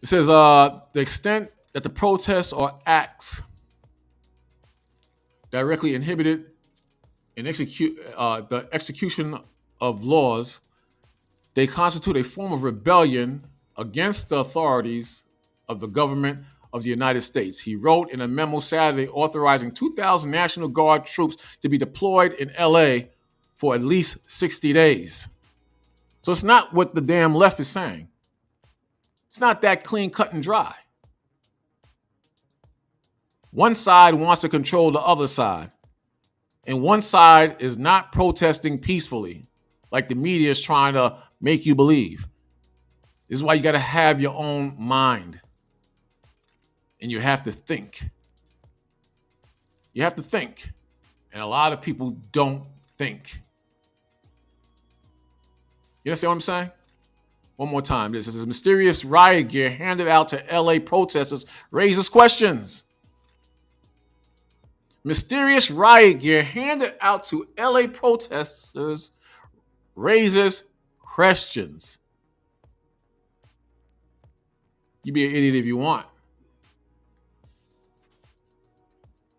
It says, the extent that the protests or acts directly inhibited and the execution of laws, they constitute a form of rebellion against the authorities of the government of the United States. He wrote in a memo Saturday authorizing 2,000 National Guard troops to be deployed in LA for at least 60 days. So it's not what the damn left is saying. It's not that clean, cut, and dry. One side wants to control the other side. And one side is not protesting peacefully, like the media is trying to make you believe. This is why you got to have your own mind. And you have to think. You have to think. And a lot of people don't think. You understand what I'm saying? One more time. This is a mysterious riot gear handed out to LA protesters raises questions. Mysterious riot gear handed out to LA protesters raises questions. You be an idiot if you want.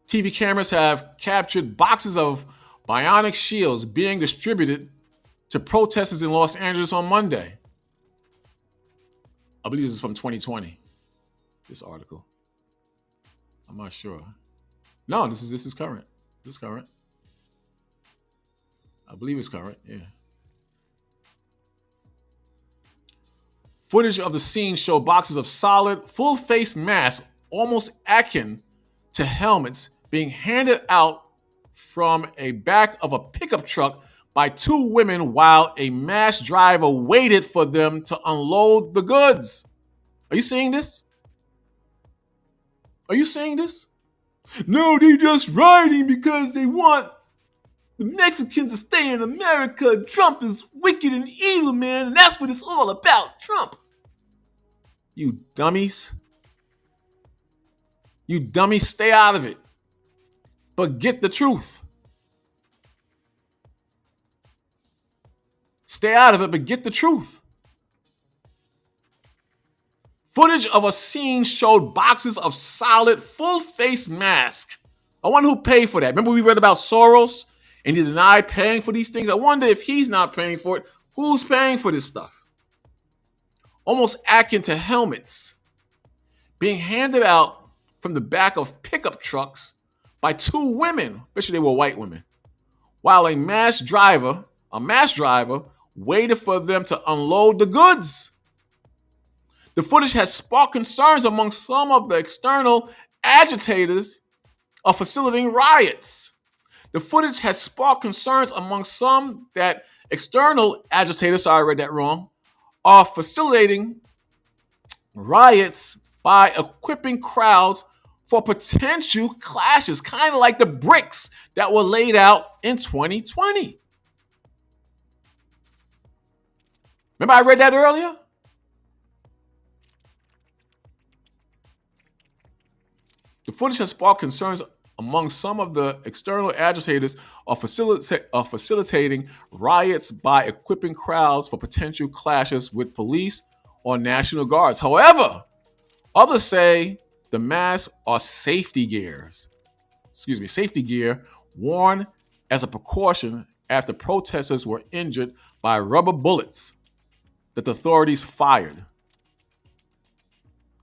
TV cameras have captured boxes of bionic shields being distributed to protesters in Los Angeles on Monday. I believe this is from 2020, this article. I'm not sure. No, this is current. This is current. I believe it's current, yeah. Footage of the scene show boxes of solid, full-face masks, almost akin to helmets, being handed out from a back of a pickup truck by two women while a masked driver waited for them to unload the goods. Are you seeing this? Are you seeing this? No, they just rioting because they want the Mexicans to stay in America. Trump is wicked and evil, man, and that's what it's all about, Trump. You dummies. You dummies, stay out of it. But get the truth. Stay out of it, but get the truth. Footage of a scene showed boxes of solid, full-face masks. I wonder who paid for that. Remember we read about Soros and he denied paying for these things? I wonder if he's not paying for it, who's paying for this stuff? Almost akin to helmets being handed out from the back of pickup trucks by two women, especially they were white women, while a masked driver waited for them to unload the goods. The footage has sparked concerns among some of the external agitators of facilitating riots. The footage has sparked concerns among some that external agitators, sorry I read that wrong, are facilitating riots by equipping crowds for potential clashes, kind of like the bricks that were laid out in 2020. Remember I read that earlier? The footage has sparked concerns among some of the external agitators of facilitating riots by equipping crowds for potential clashes with police or National Guards. However, others say the masks are safety gear worn as a precaution after protesters were injured by rubber bullets that the authorities fired.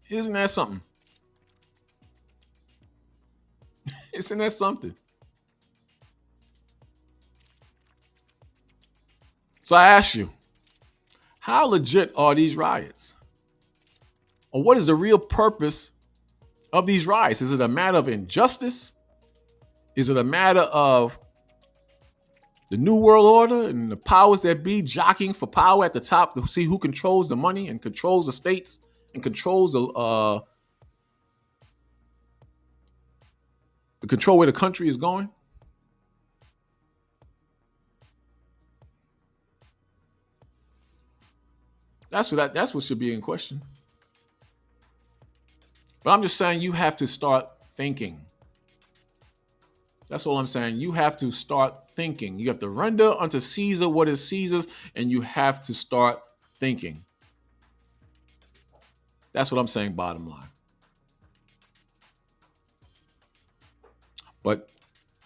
Isn't that something? Isn't that something? So I ask you, how legit are these riots? Or what is the real purpose of these riots? Is it a matter of injustice? Is it a matter of the New World Order and the powers that be jockeying for power at the top to see who controls the money and controls the states and controls the control where the country is going? That's what should be in question. But I'm just saying you have to start thinking. That's all I'm saying. You have to start thinking. You have to render unto Caesar what is Caesar's, and you have to start thinking. That's what I'm saying, bottom line. But,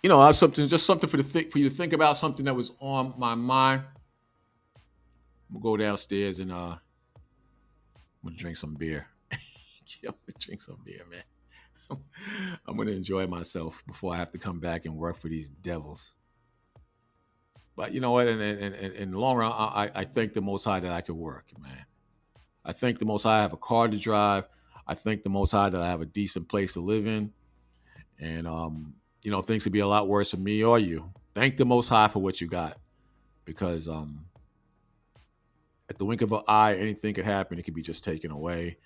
I have something for you to think about, something that was on my mind. We'll go downstairs and I'm gonna drink some beer. I'm gonna drink some beer, man. I'm gonna enjoy myself before I have to come back and work for these devils. But you know what? In the long run, I thank the Most High that I can work, man. I thank the Most High I have a car to drive. I thank the Most High that I have a decent place to live in. And things could be a lot worse for me or you. Thank the Most High for what you got, because at the wink of an eye, anything could happen. It could be just taken away.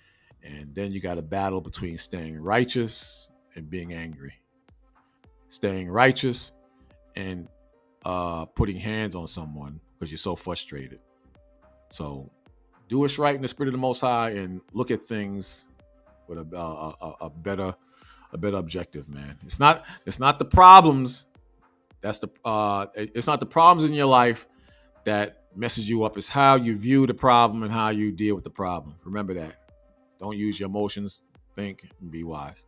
And then you got a battle between staying righteous and being angry. Staying righteous and putting hands on someone because you're so frustrated. So do what's right in the spirit of the Most High and look at things with a better objective, man. It's not the problems. It's not the problems in your life that messes you up. It's how you view the problem and how you deal with the problem. Remember that. Don't use your emotions. Think and be wise.